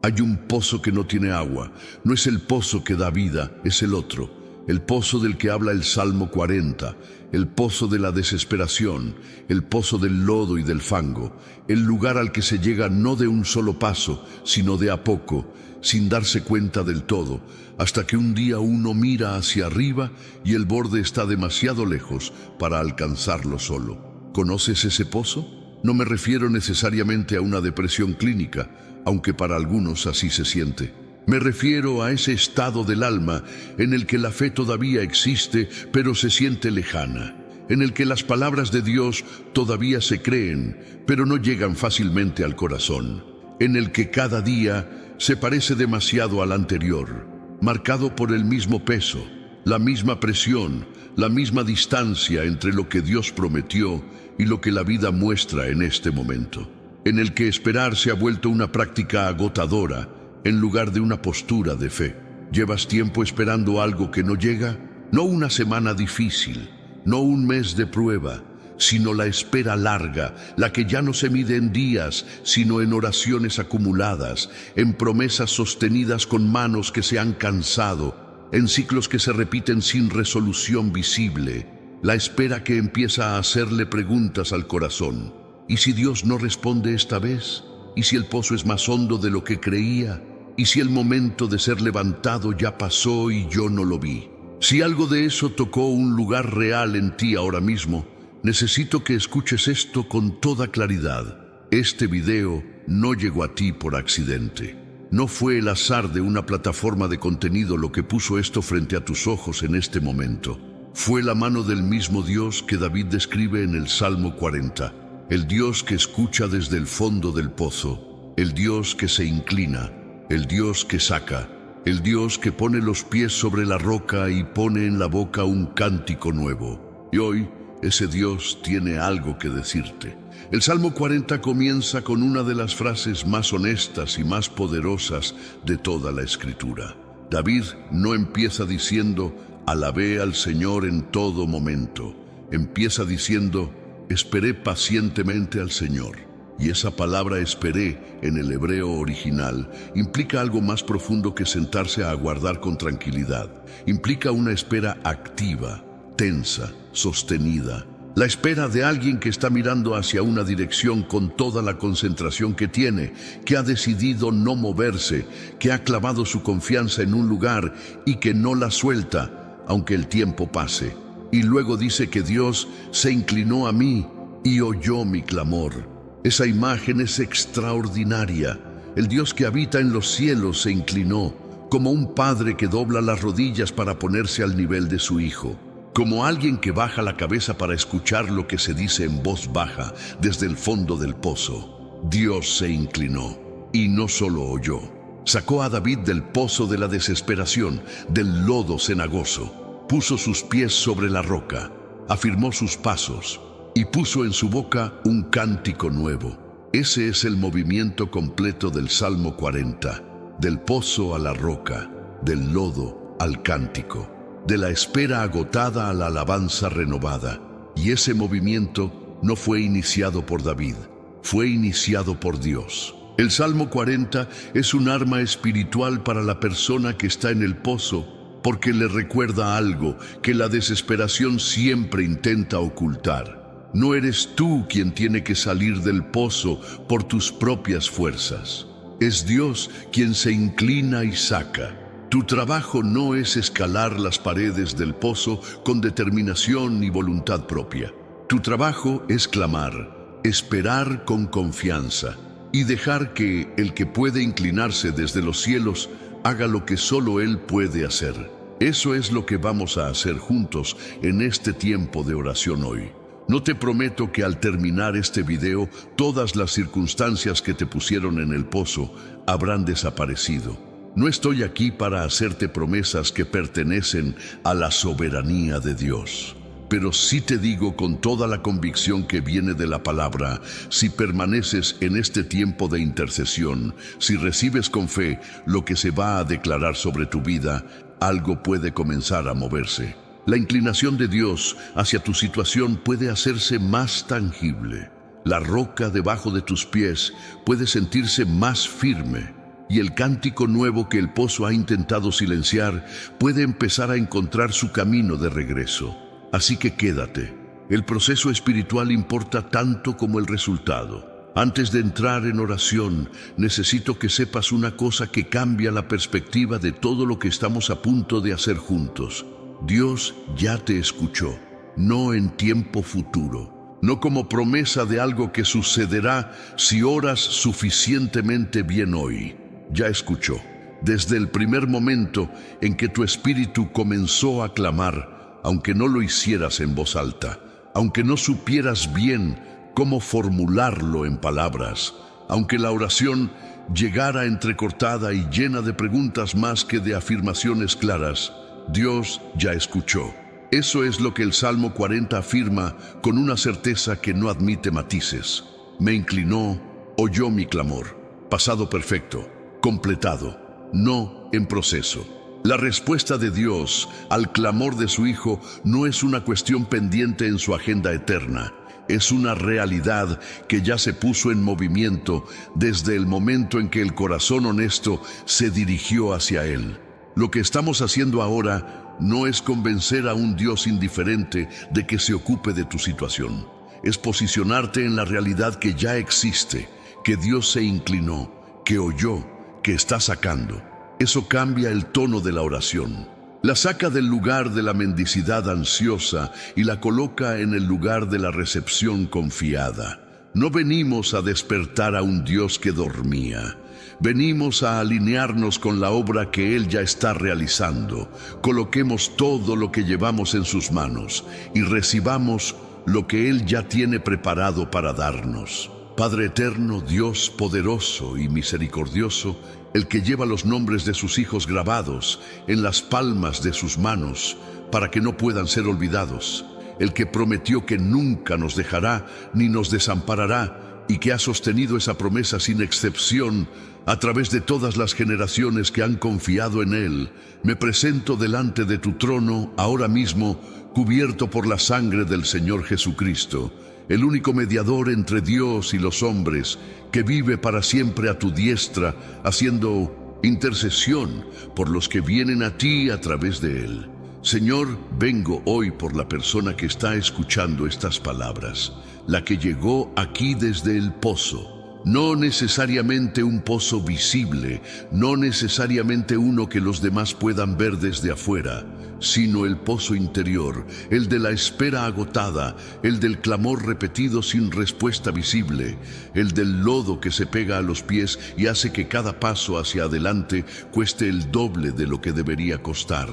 Hay un pozo que no tiene agua. No es el pozo que da vida, es el otro. El pozo del que habla el Salmo 40, el pozo de la desesperación, el pozo del lodo y del fango, el lugar al que se llega no de un solo paso, sino de a poco, sin darse cuenta del todo, hasta que un día uno mira hacia arriba y el borde está demasiado lejos para alcanzarlo solo. ¿Conoces ese pozo? No me refiero necesariamente a una depresión clínica, aunque para algunos así se siente. Me refiero a ese estado del alma en el que la fe todavía existe, pero se siente lejana, en el que las palabras de Dios todavía se creen, pero no llegan fácilmente al corazón, en el que cada día se parece demasiado al anterior, marcado por el mismo peso, la misma presión, la misma distancia entre lo que Dios prometió y lo que la vida muestra en este momento, en el que esperar se ha vuelto una práctica agotadora, en lugar de una postura de fe. ¿Llevas tiempo esperando algo que no llega? No una semana difícil, no un mes de prueba, sino la espera larga, la que ya no se mide en días, sino en oraciones acumuladas, en promesas sostenidas con manos que se han cansado, en ciclos que se repiten sin resolución visible, la espera que empieza a hacerle preguntas al corazón. ¿Y si Dios no responde esta vez? ¿Y si el pozo es más hondo de lo que creía? ¿Y si el momento de ser levantado ya pasó y yo no lo vi? Si algo de eso tocó un lugar real en ti ahora mismo, necesito que escuches esto con toda claridad. Este video no llegó a ti por accidente. No fue el azar de una plataforma de contenido lo que puso esto frente a tus ojos en este momento. Fue la mano del mismo Dios que David describe en el Salmo 40. El Dios que escucha desde el fondo del pozo, el Dios que se inclina, el Dios que saca, el Dios que pone los pies sobre la roca y pone en la boca un cántico nuevo. Y hoy ese Dios tiene algo que decirte. El Salmo 40 comienza con una de las frases más honestas y más poderosas de toda la Escritura. David no empieza diciendo, alabé al Señor en todo momento. Empieza diciendo, esperé pacientemente al Señor. Y esa palabra esperé en el hebreo original implica algo más profundo que sentarse a aguardar con tranquilidad. Implica una espera activa, tensa, sostenida. La espera de alguien que está mirando hacia una dirección con toda la concentración que tiene, que ha decidido no moverse, que ha clavado su confianza en un lugar y que no la suelta, aunque el tiempo pase. Y luego dice que Dios se inclinó a mí y oyó mi clamor. Esa imagen es extraordinaria. El Dios que habita en los cielos se inclinó, como un padre que dobla las rodillas para ponerse al nivel de su hijo, como alguien que baja la cabeza para escuchar lo que se dice en voz baja desde el fondo del pozo. Dios se inclinó y no solo oyó. Sacó a David del pozo de la desesperación, del lodo cenagoso. Puso sus pies sobre la roca, afirmó sus pasos y puso en su boca un cántico nuevo. Ese es el movimiento completo del Salmo 40, del pozo a la roca, del lodo al cántico, de la espera agotada a la alabanza renovada. Y ese movimiento no fue iniciado por David, fue iniciado por Dios. El Salmo 40 es un arma espiritual para la persona que está en el pozo, porque le recuerda algo que la desesperación siempre intenta ocultar. No eres tú quien tiene que salir del pozo por tus propias fuerzas. Es Dios quien se inclina y saca. Tu trabajo no es escalar las paredes del pozo con determinación y voluntad propia. Tu trabajo es clamar, esperar con confianza y dejar que el que puede inclinarse desde los cielos haga lo que solo Él puede hacer. Eso es lo que vamos a hacer juntos en este tiempo de oración hoy. No te prometo que al terminar este video, todas las circunstancias que te pusieron en el pozo habrán desaparecido. No estoy aquí para hacerte promesas que pertenecen a la soberanía de Dios. Pero sí te digo con toda la convicción que viene de la palabra, si permaneces en este tiempo de intercesión, si recibes con fe lo que se va a declarar sobre tu vida, algo puede comenzar a moverse. La inclinación de Dios hacia tu situación puede hacerse más tangible. La roca debajo de tus pies puede sentirse más firme. y el cántico nuevo que el pozo ha intentado silenciar puede empezar a encontrar su camino de regreso. Así que quédate. El proceso espiritual importa tanto como el resultado. Antes de entrar en oración, necesito que sepas una cosa que cambia la perspectiva de todo lo que estamos a punto de hacer juntos. Dios ya te escuchó, no en tiempo futuro, no como promesa de algo que sucederá si oras suficientemente bien hoy. Ya escuchó, desde el primer momento en que tu espíritu comenzó a clamar, aunque no lo hicieras en voz alta, aunque no supieras bien cómo formularlo en palabras, aunque la oración llegara entrecortada y llena de preguntas más que de afirmaciones claras. Dios ya escuchó. Eso es lo que el Salmo 40 afirma con una certeza que no admite matices. Me inclinó, oyó mi clamor. Pasado perfecto, completado, no en proceso. La respuesta de Dios al clamor de su Hijo no es una cuestión pendiente en su agenda eterna. Es una realidad que ya se puso en movimiento desde el momento en que el corazón honesto se dirigió hacia Él. Lo que estamos haciendo ahora no es convencer a un Dios indiferente de que se ocupe de tu situación. Es posicionarte en la realidad que ya existe, que Dios se inclinó, que oyó, que está sacando. Eso cambia el tono de la oración. La saca del lugar de la mendicidad ansiosa y la coloca en el lugar de la recepción confiada. No venimos a despertar a un Dios que dormía. Venimos a alinearnos con la obra que Él ya está realizando. Coloquemos todo lo que llevamos en sus manos y recibamos lo que Él ya tiene preparado para darnos. Padre eterno, Dios poderoso y misericordioso, el que lleva los nombres de sus hijos grabados en las palmas de sus manos para que no puedan ser olvidados, el que prometió que nunca nos dejará ni nos desamparará y que ha sostenido esa promesa sin excepción a través de todas las generaciones que han confiado en Él. Me presento delante de tu trono ahora mismo, cubierto por la sangre del Señor Jesucristo, el único mediador entre Dios y los hombres, que vive para siempre a tu diestra, haciendo intercesión por los que vienen a ti a través de Él. Señor, vengo hoy por la persona que está escuchando estas palabras, la que llegó aquí desde el pozo. No necesariamente un pozo visible, no necesariamente uno que los demás puedan ver desde afuera, sino el pozo interior, el de la espera agotada, el del clamor repetido sin respuesta visible, el del lodo que se pega a los pies y hace que cada paso hacia adelante cueste el doble de lo que debería costar.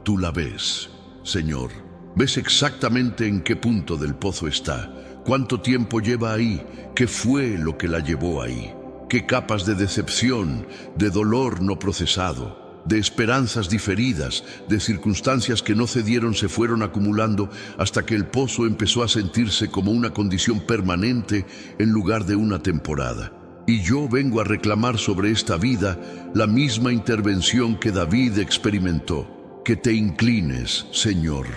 Tú la ves, Señor. Ves exactamente en qué punto del pozo está, cuánto tiempo lleva ahí, qué fue lo que la llevó ahí, qué capas de decepción, de dolor no procesado, de esperanzas diferidas, de circunstancias que no cedieron se fueron acumulando hasta que el pozo empezó a sentirse como una condición permanente en lugar de una temporada. Y yo vengo a reclamar sobre esta vida la misma intervención que David experimentó. Que te inclines, Señor,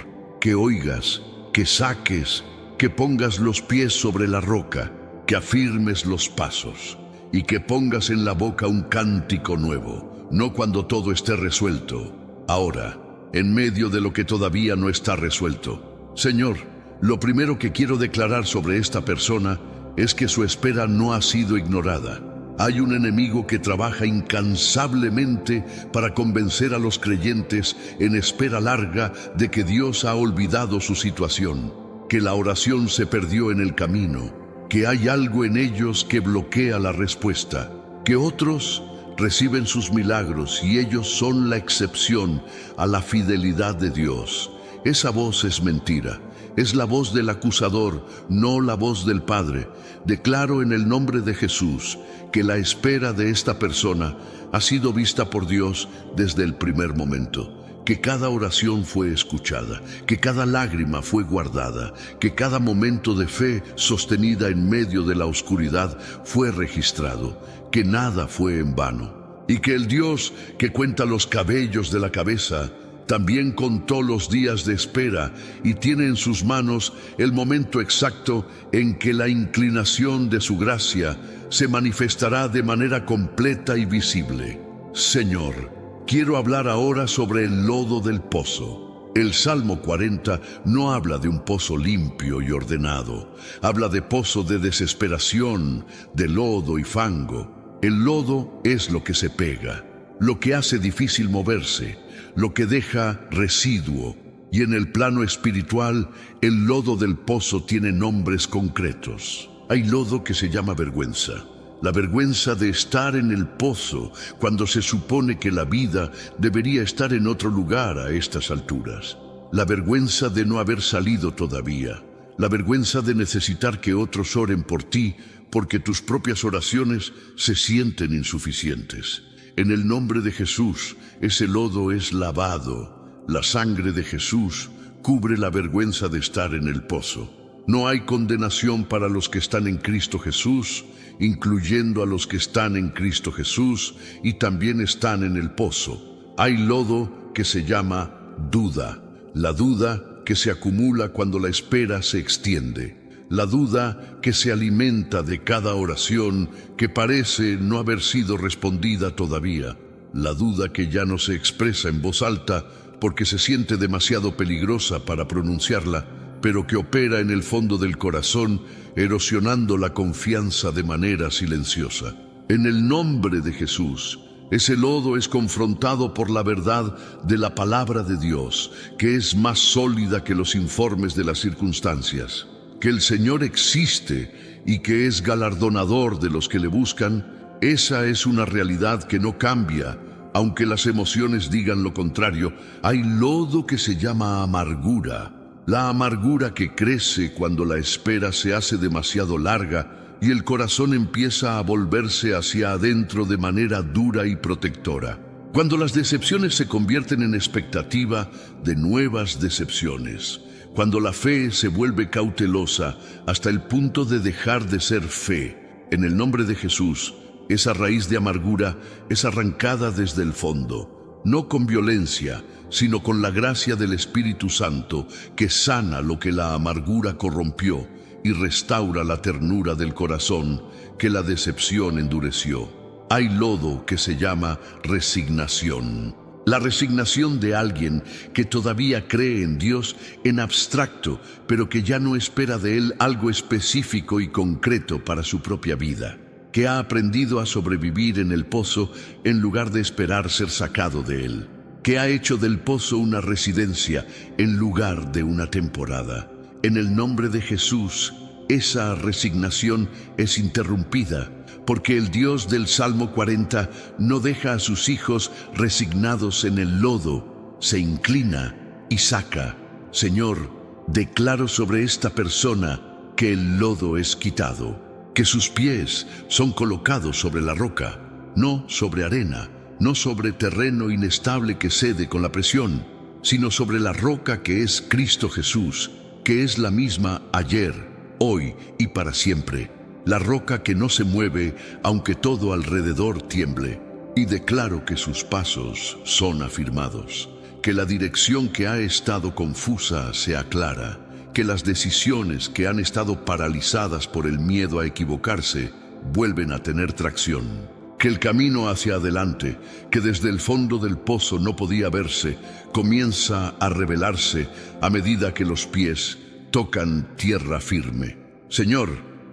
que oigas, que saques, que pongas los pies sobre la roca, que afirmes los pasos y que pongas en la boca un cántico nuevo. No cuando todo esté resuelto, ahora, en medio de lo que todavía no está resuelto. Señor, lo primero que quiero declarar sobre esta persona es que su espera no ha sido ignorada. Hay un enemigo que trabaja incansablemente para convencer a los creyentes en espera larga de que Dios ha olvidado su situación, que la oración se perdió en el camino, que hay algo en ellos que bloquea la respuesta, que otros reciben sus milagros y ellos son la excepción a la fidelidad de Dios. Esa voz es mentira, es la voz del acusador, no la voz del Padre. Declaro en el nombre de Jesús que la espera de esta persona ha sido vista por Dios desde el primer momento, que cada oración fue escuchada, que cada lágrima fue guardada, que cada momento de fe sostenida en medio de la oscuridad fue registrado, que nada fue en vano, y que el Dios que cuenta los cabellos de la cabeza También contó los días de espera y tiene en sus manos el momento exacto en que la inclinación de su gracia se manifestará de manera completa y visible. Señor, quiero hablar ahora sobre el lodo del pozo. El Salmo 40 no habla de un pozo limpio y ordenado. Habla de pozo de desesperación, de lodo y fango. El lodo es lo que se pega, lo que hace difícil moverse, lo que deja residuo. Y en el plano espiritual, el lodo del pozo tiene nombres concretos. Hay lodo que se llama vergüenza. La vergüenza de estar en el pozo cuando se supone que la vida debería estar en otro lugar a estas alturas. La vergüenza de no haber salido todavía. La vergüenza de necesitar que otros oren por ti porque tus propias oraciones se sienten insuficientes. En el nombre de Jesús, ese lodo es lavado. La sangre de Jesús cubre la vergüenza de estar en el pozo. No hay condenación para los que están en Cristo Jesús, incluyendo a los que están en Cristo Jesús y también están en el pozo. Hay lodo que se llama duda, la duda que se acumula cuando la espera se extiende, la duda que se alimenta de cada oración que parece no haber sido respondida todavía, la duda que ya no se expresa en voz alta porque se siente demasiado peligrosa para pronunciarla, pero que opera en el fondo del corazón, erosionando la confianza de manera silenciosa. En el nombre de Jesús, ese lodo es confrontado por la verdad de la palabra de Dios, que es más sólida que los informes de las circunstancias. Que el Señor existe y que es galardonador de los que le buscan, esa es una realidad que no cambia, aunque las emociones digan lo contrario. Hay lodo que se llama amargura. La amargura que crece cuando la espera se hace demasiado larga y el corazón empieza a volverse hacia adentro de manera dura y protectora. Cuando las decepciones se convierten en expectativa de nuevas decepciones. Cuando la fe se vuelve cautelosa hasta el punto de dejar de ser fe. En el nombre de Jesús, esa raíz de amargura es arrancada desde el fondo, no con violencia, sino con la gracia del Espíritu Santo que sana lo que la amargura corrompió y restaura la ternura del corazón que la decepción endureció. Hay lodo que se llama resignación. La resignación de alguien que todavía cree en Dios en abstracto, pero que ya no espera de Él algo específico y concreto para su propia vida, que ha aprendido a sobrevivir en el pozo en lugar de esperar ser sacado de él, que ha hecho del pozo una residencia en lugar de una temporada. En el nombre de Jesús, esa resignación es interrumpida, porque el Dios del Salmo 40 no deja a sus hijos resignados en el lodo, se inclina y saca. Señor, declaro sobre esta persona que el lodo es quitado, que sus pies son colocados sobre la roca, no sobre arena, no sobre terreno inestable que cede con la presión, sino sobre la roca que es Cristo Jesús, que es la misma ayer, hoy y para siempre, la roca que no se mueve aunque todo alrededor tiemble. Y declaro que sus pasos son afirmados, que la dirección que ha estado confusa se aclara, que las decisiones que han estado paralizadas por el miedo a equivocarse vuelven a tener tracción, que el camino hacia adelante, que desde el fondo del pozo no podía verse, comienza a revelarse a medida que los pies tocan tierra firme. Señor,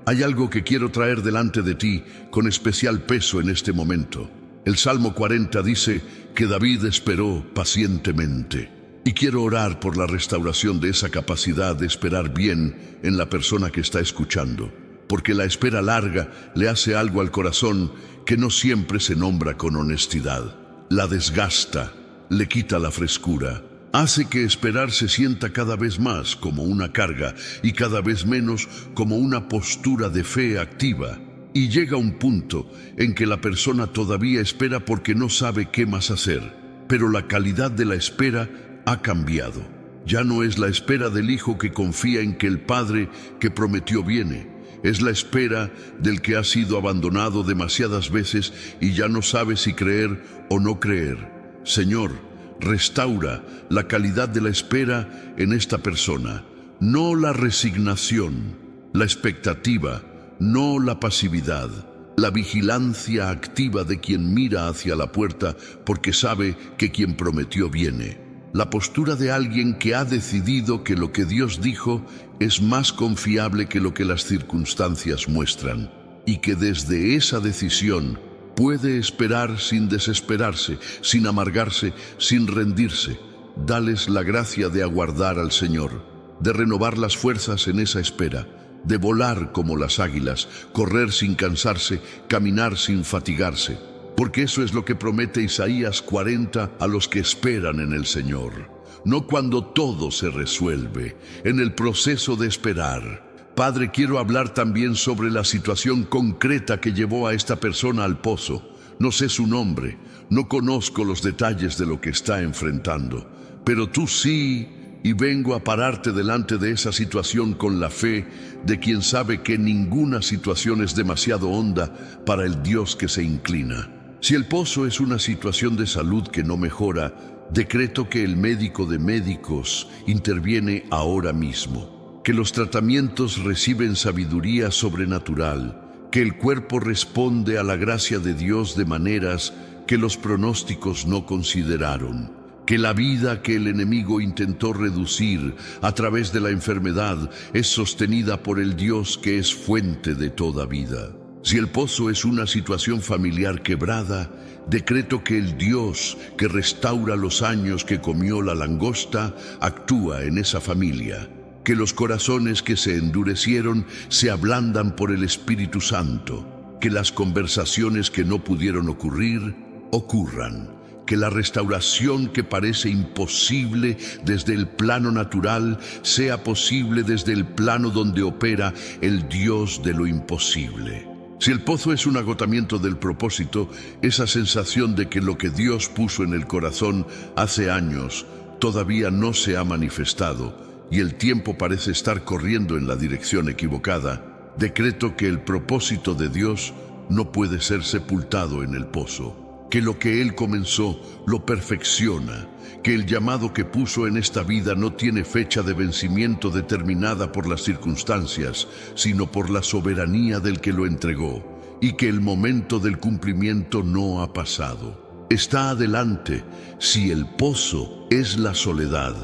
hay algo que quiero traer delante de ti con especial peso en este momento. El Salmo 40 dice que David esperó pacientemente. Y quiero orar por la restauración de esa capacidad de esperar bien en la persona que está escuchando, porque la espera larga le hace algo al corazón que no siempre se nombra con honestidad. La desgasta, le quita la frescura, hace que esperar se sienta cada vez más como una carga y cada vez menos como una postura de fe activa. Y llega un punto en que la persona todavía espera porque no sabe qué más hacer, pero la calidad de la espera ha cambiado. Ya no es la espera del hijo que confía en que el padre que prometió viene. Es la espera del que ha sido abandonado demasiadas veces y ya no sabe si creer o no creer. Señor, restaura la calidad de la espera en esta persona, no la resignación, la expectativa, no la pasividad, la vigilancia activa de quien mira hacia la puerta porque sabe que quien prometió viene. La postura de alguien que ha decidido que lo que Dios dijo es más confiable que lo que las circunstancias muestran, y que desde esa decisión puede esperar sin desesperarse, sin amargarse, sin rendirse. Dales la gracia de aguardar al Señor, de renovar las fuerzas en esa espera, de volar como las águilas, correr sin cansarse, caminar sin fatigarse. Porque eso es lo que promete Isaías 40 a los que esperan en el Señor. No cuando todo se resuelve, en el proceso de esperar. Padre, quiero hablar también sobre la situación concreta que llevó a esta persona al pozo. No sé su nombre, no conozco los detalles de lo que está enfrentando, pero tú sí, y vengo a pararte delante de esa situación con la fe de quien sabe que ninguna situación es demasiado honda para el Dios que se inclina. Si el pozo es una situación de salud que no mejora, decreto que el médico de médicos interviene ahora mismo, que los tratamientos reciben sabiduría sobrenatural, que el cuerpo responde a la gracia de Dios de maneras que los pronósticos no consideraron, que la vida que el enemigo intentó reducir a través de la enfermedad es sostenida por el Dios que es fuente de toda vida. Si el pozo es una situación familiar quebrada, decreto que el Dios que restaura los años que comió la langosta actúa en esa familia, que los corazones que se endurecieron se ablandan por el Espíritu Santo, que las conversaciones que no pudieron ocurrir, ocurran, que la restauración que parece imposible desde el plano natural sea posible desde el plano donde opera el Dios de lo imposible. Si el pozo es un agotamiento del propósito, esa sensación de que lo que Dios puso en el corazón hace años todavía no se ha manifestado y el tiempo parece estar corriendo en la dirección equivocada, decreto que el propósito de Dios no puede ser sepultado en el pozo, que lo que Él comenzó lo perfecciona, que el llamado que puso en esta vida no tiene fecha de vencimiento determinada por las circunstancias, sino por la soberanía del que lo entregó, y que el momento del cumplimiento no ha pasado. Está adelante si el pozo es la soledad,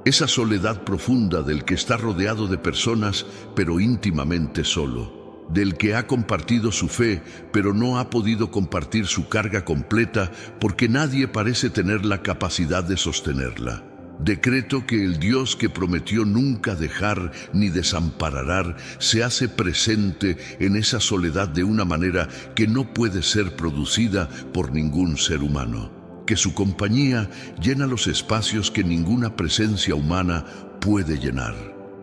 esa soledad profunda del que está rodeado de personas, pero íntimamente solo, del que ha compartido su fe, pero no ha podido compartir su carga completa porque nadie parece tener la capacidad de sostenerla. Decreto que el Dios que prometió nunca dejar ni desamparar se hace presente en esa soledad de una manera que no puede ser producida por ningún ser humano, que su compañía llena los espacios que ninguna presencia humana puede llenar.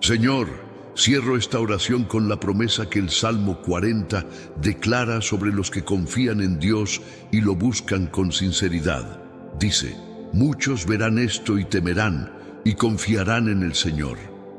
Señor, cierro esta oración con la promesa que el Salmo 40 declara sobre los que confían en Dios y lo buscan con sinceridad. Dice: muchos verán esto y temerán y confiarán en el Señor.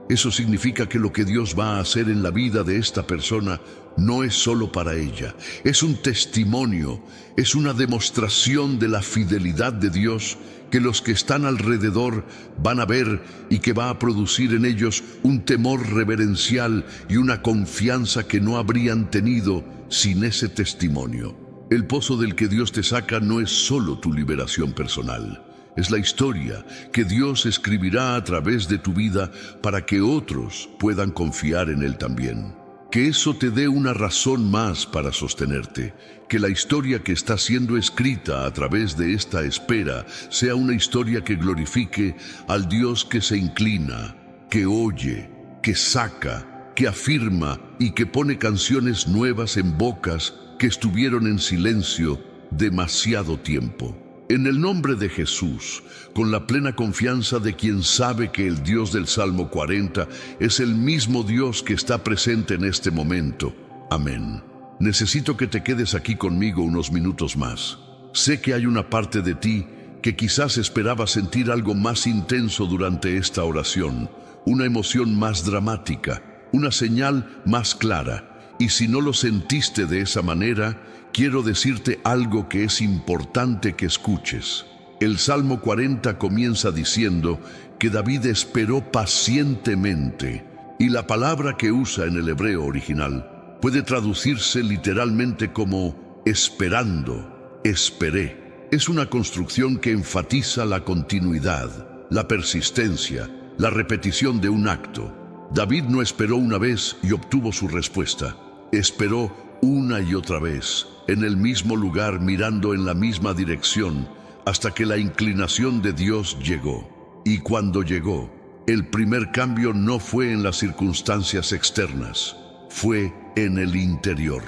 Eso significa que lo que Dios va a hacer en la vida de esta persona no es solo para ella, es un testimonio, es una demostración de la fidelidad de Dios que los que están alrededor van a ver y que va a producir en ellos un temor reverencial y una confianza que no habrían tenido sin ese testimonio. El pozo del que Dios te saca no es solo tu liberación personal, es la historia que Dios escribirá a través de tu vida para que otros puedan confiar en Él también. Que eso te dé una razón más para sostenerte, que la historia que está siendo escrita a través de esta espera sea una historia que glorifique al Dios que se inclina, que oye, que saca, que afirma y que pone canciones nuevas en bocas que estuvieron en silencio demasiado tiempo. En el nombre de Jesús, con la plena confianza de quien sabe que el Dios del Salmo 40 es el mismo Dios que está presente en este momento. Amén. Necesito que te quedes aquí conmigo unos minutos más. Sé que hay una parte de ti que quizás esperaba sentir algo más intenso durante esta oración, una emoción más dramática, una señal más clara. Y si no lo sentiste de esa manera, quiero decirte algo que es importante que escuches. El Salmo 40 comienza diciendo que David esperó pacientemente, y la palabra que usa en el hebreo original puede traducirse literalmente como esperando, esperé. Es una construcción que enfatiza la continuidad, la persistencia, la repetición de un acto. David no esperó una vez y obtuvo su respuesta. Esperó una y otra vez, en el mismo lugar, mirando en la misma dirección, hasta que la inclinación de Dios llegó. Y cuando llegó, el primer cambio no fue en las circunstancias externas, fue en el interior.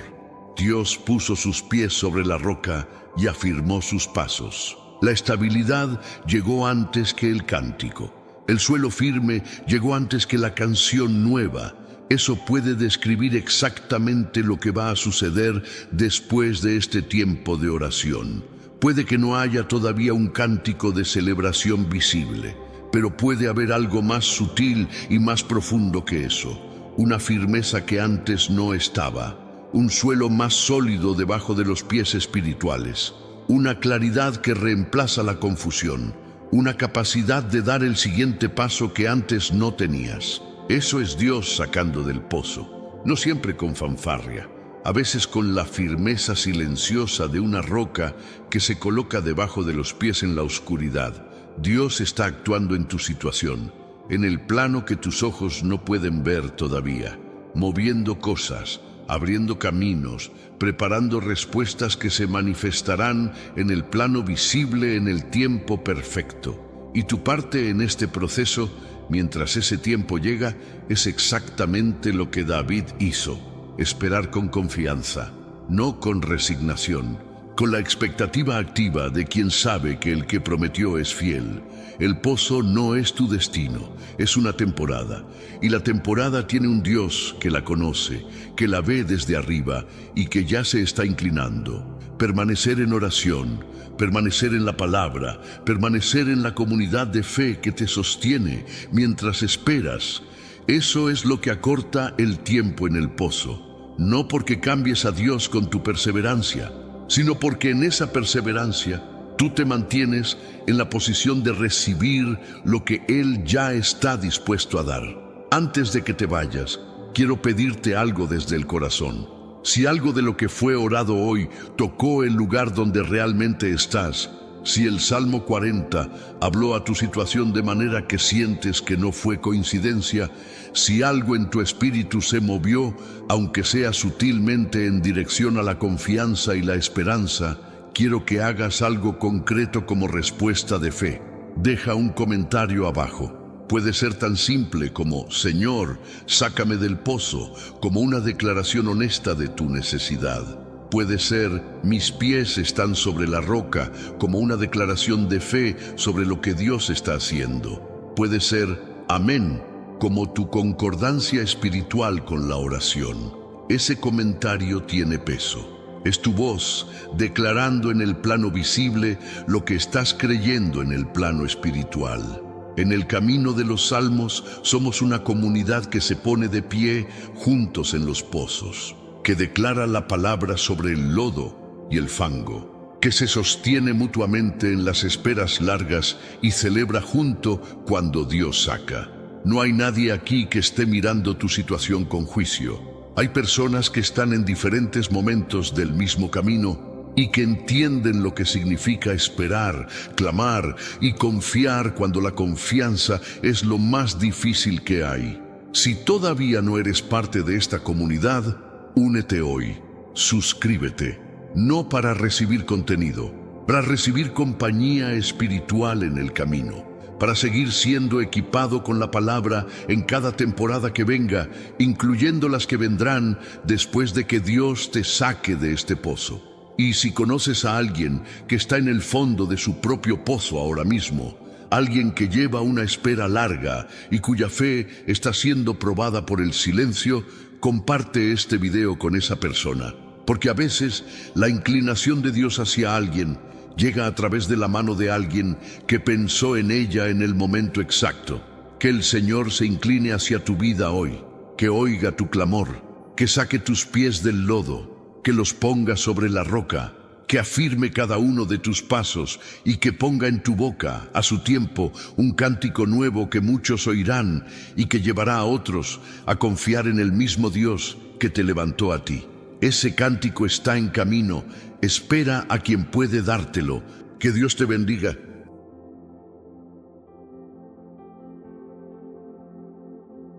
Dios puso sus pies sobre la roca y afirmó sus pasos. La estabilidad llegó antes que el cántico. El suelo firme llegó antes que la canción nueva. Eso puede describir exactamente lo que va a suceder después de este tiempo de oración. Puede que no haya todavía un cántico de celebración visible, pero puede haber algo más sutil y más profundo que eso. Una firmeza que antes no estaba. Un suelo más sólido debajo de los pies espirituales. Una claridad que reemplaza la confusión. Una capacidad de dar el siguiente paso que antes no tenías. Eso es Dios sacando del pozo. No siempre con fanfarria. A veces con la firmeza silenciosa de una roca que se coloca debajo de los pies en la oscuridad. Dios está actuando en tu situación, en el plano que tus ojos no pueden ver todavía, moviendo cosas, abriendo caminos, preparando respuestas que se manifestarán en el plano visible en el tiempo perfecto. Y tu parte en este proceso, mientras ese tiempo llega, es exactamente lo que David hizo. Esperar con confianza, no con resignación, con la expectativa activa de quien sabe que el que prometió es fiel. El pozo no es tu destino, es una temporada, y la temporada tiene un Dios que la conoce, que la ve desde arriba y que ya se está inclinando. Permanecer en oración, permanecer en la palabra, permanecer en la comunidad de fe que te sostiene mientras esperas. Eso es lo que acorta el tiempo en el pozo, no porque cambies a Dios con tu perseverancia, sino porque en esa perseverancia tú te mantienes en la posición de recibir lo que Él ya está dispuesto a dar. Antes de que te vayas, quiero pedirte algo desde el corazón. Si algo de lo que fue orado hoy tocó el lugar donde realmente estás, si el Salmo 40 habló a tu situación de manera que sientes que no fue coincidencia, si algo en tu espíritu se movió, aunque sea sutilmente en dirección a la confianza y la esperanza, quiero que hagas algo concreto como respuesta de fe. Deja un comentario abajo. Puede ser tan simple como, Señor, sácame del pozo, como una declaración honesta de tu necesidad. Puede ser, mis pies están sobre la roca, como una declaración de fe sobre lo que Dios está haciendo. Puede ser, amén, como tu concordancia espiritual con la oración. Ese comentario tiene peso. Es tu voz declarando en el plano visible lo que estás creyendo en el plano espiritual. En el camino de los salmos somos una comunidad que se pone de pie juntos en los pozos, que declara la palabra sobre el lodo y el fango, que se sostiene mutuamente en las esperas largas y celebra junto cuando Dios saca. No hay nadie aquí que esté mirando tu situación con juicio. Hay personas que están en diferentes momentos del mismo camino y que entienden lo que significa esperar, clamar y confiar cuando la confianza es lo más difícil que hay. Si todavía no eres parte de esta comunidad, únete hoy, suscríbete, no para recibir contenido, para recibir compañía espiritual en el camino, para seguir siendo equipado con la palabra en cada temporada que venga, incluyendo las que vendrán después de que Dios te saque de este pozo. Y si conoces a alguien que está en el fondo de su propio pozo ahora mismo, alguien que lleva una espera larga y cuya fe está siendo probada por el silencio, comparte este video con esa persona, porque a veces la inclinación de Dios hacia alguien llega a través de la mano de alguien que pensó en ella en el momento exacto. Que el Señor se incline hacia tu vida hoy, que oiga tu clamor, que saque tus pies del lodo, que los ponga sobre la roca, que afirme cada uno de tus pasos y que ponga en tu boca, a su tiempo, un cántico nuevo que muchos oirán y que llevará a otros a confiar en el mismo Dios que te levantó a ti. Ese cántico está en camino. Espera a quien puede dártelo. Que Dios te bendiga.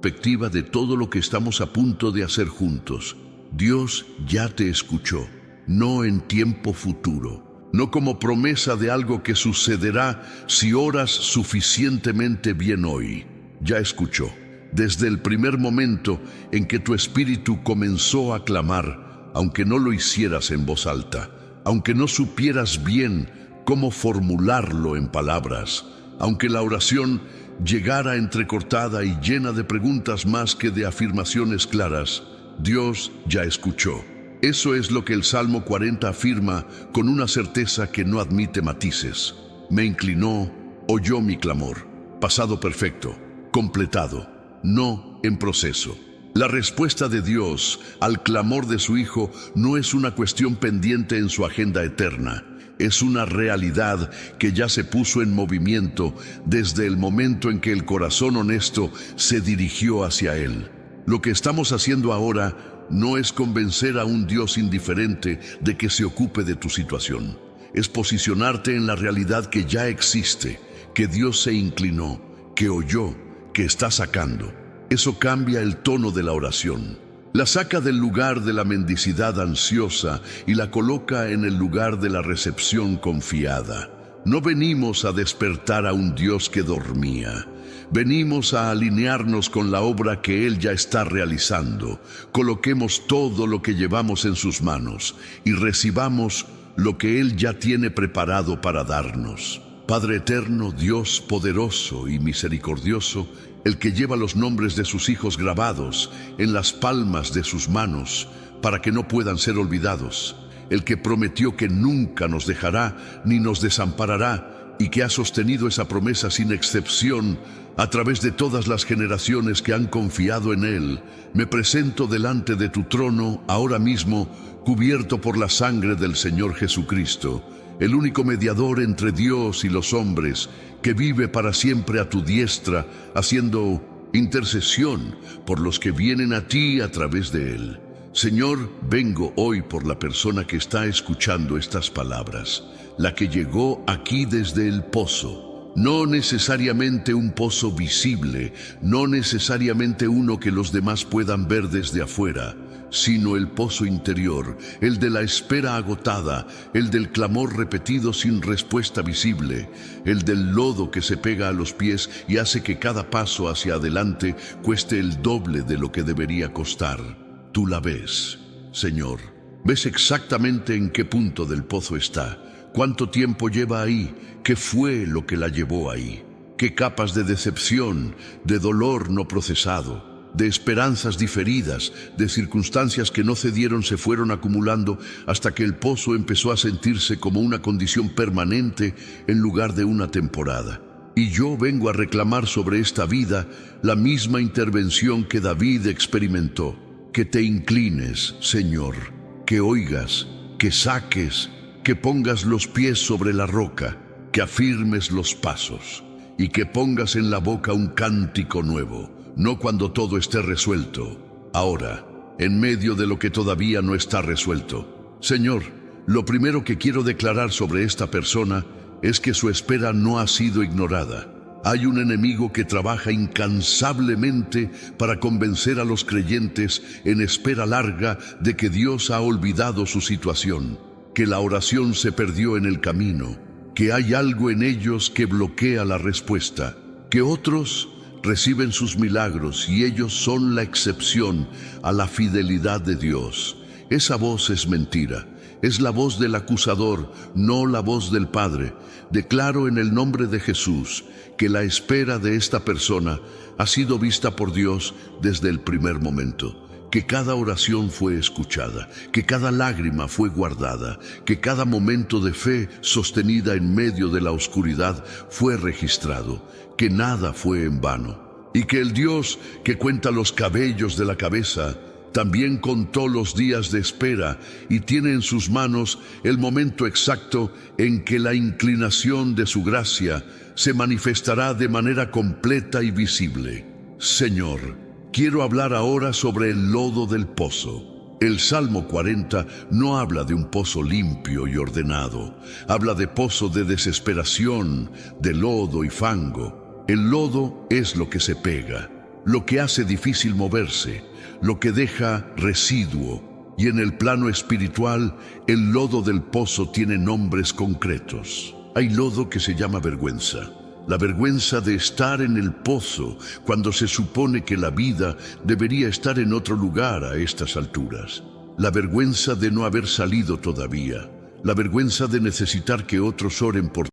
Perspectiva de todo lo que estamos a punto de hacer juntos. Dios ya te escuchó, no en tiempo futuro, no como promesa de algo que sucederá si oras suficientemente bien hoy. Ya escuchó. Desde el primer momento en que tu espíritu comenzó a clamar, aunque no lo hicieras en voz alta, aunque no supieras bien cómo formularlo en palabras, aunque la oración llegara entrecortada y llena de preguntas más que de afirmaciones claras, Dios ya escuchó. Eso es lo que el Salmo 40 afirma con una certeza que no admite matices. Me inclinó, oyó mi clamor. Pasado perfecto, completado, no en proceso. La respuesta de Dios al clamor de su Hijo no es una cuestión pendiente en su agenda eterna. Es una realidad que ya se puso en movimiento desde el momento en que el corazón honesto se dirigió hacia Él. Lo que estamos haciendo ahora no es convencer a un Dios indiferente de que se ocupe de tu situación. Es posicionarte en la realidad que ya existe, que Dios se inclinó, que oyó, que está sacando. Eso cambia el tono de la oración. La saca del lugar de la mendicidad ansiosa y la coloca en el lugar de la recepción confiada. No venimos a despertar a un Dios que dormía. Venimos a alinearnos con la obra que Él ya está realizando. Coloquemos todo lo que llevamos en sus manos y recibamos lo que Él ya tiene preparado para darnos. Padre eterno, Dios poderoso y misericordioso, el que lleva los nombres de sus hijos grabados en las palmas de sus manos para que no puedan ser olvidados, el que prometió que nunca nos dejará ni nos desamparará y que ha sostenido esa promesa sin excepción a través de todas las generaciones que han confiado en Él. Me presento delante de tu trono ahora mismo, cubierto por la sangre del Señor Jesucristo, el único mediador entre Dios y los hombres, que vive para siempre a tu diestra, haciendo intercesión por los que vienen a ti a través de Él. Señor, vengo hoy por la persona que está escuchando estas palabras, la que llegó aquí desde el pozo. No necesariamente un pozo visible, no necesariamente uno que los demás puedan ver desde afuera, sino el pozo interior, el de la espera agotada, el del clamor repetido sin respuesta visible, el del lodo que se pega a los pies y hace que cada paso hacia adelante cueste el doble de lo que debería costar. Tú la ves, Señor. Ves exactamente en qué punto del pozo está, cuánto tiempo lleva ahí, qué fue lo que la llevó ahí, qué capas de decepción, de dolor no procesado, de esperanzas diferidas, de circunstancias que no cedieron se fueron acumulando hasta que el pozo empezó a sentirse como una condición permanente en lugar de una temporada. Y yo vengo a reclamar sobre esta vida la misma intervención que David experimentó. Que te inclines, Señor, que oigas, que saques, que pongas los pies sobre la roca, que afirmes los pasos y que pongas en la boca un cántico nuevo. No cuando todo esté resuelto, ahora, en medio de lo que todavía no está resuelto. Señor, lo primero que quiero declarar sobre esta persona es que su espera no ha sido ignorada. Hay un enemigo que trabaja incansablemente para convencer a los creyentes en espera larga de que Dios ha olvidado su situación, que la oración se perdió en el camino, que hay algo en ellos que bloquea la respuesta, que otros reciben sus milagros y ellos son la excepción a la fidelidad de Dios. Esa voz es mentira, es la voz del acusador, no la voz del Padre. Declaro en el nombre de Jesús que la espera de esta persona ha sido vista por Dios desde el primer momento, que cada oración fue escuchada, que cada lágrima fue guardada, que cada momento de fe sostenida en medio de la oscuridad fue registrado, que nada fue en vano, y que el Dios que cuenta los cabellos de la cabeza También contó los días de espera y tiene en sus manos el momento exacto en que la inclinación de su gracia se manifestará de manera completa y visible. Señor, quiero hablar ahora sobre el lodo del pozo. El Salmo 40 no habla de un pozo limpio y ordenado. Habla de pozo de desesperación, de lodo y fango. El lodo es lo que se pega, lo que hace difícil moverse, lo que deja residuo. Y en el plano espiritual, el lodo del pozo tiene nombres concretos. Hay lodo que se llama vergüenza. La vergüenza de estar en el pozo cuando se supone que la vida debería estar en otro lugar a estas alturas. La vergüenza de no haber salido todavía. La vergüenza de necesitar que otros oren por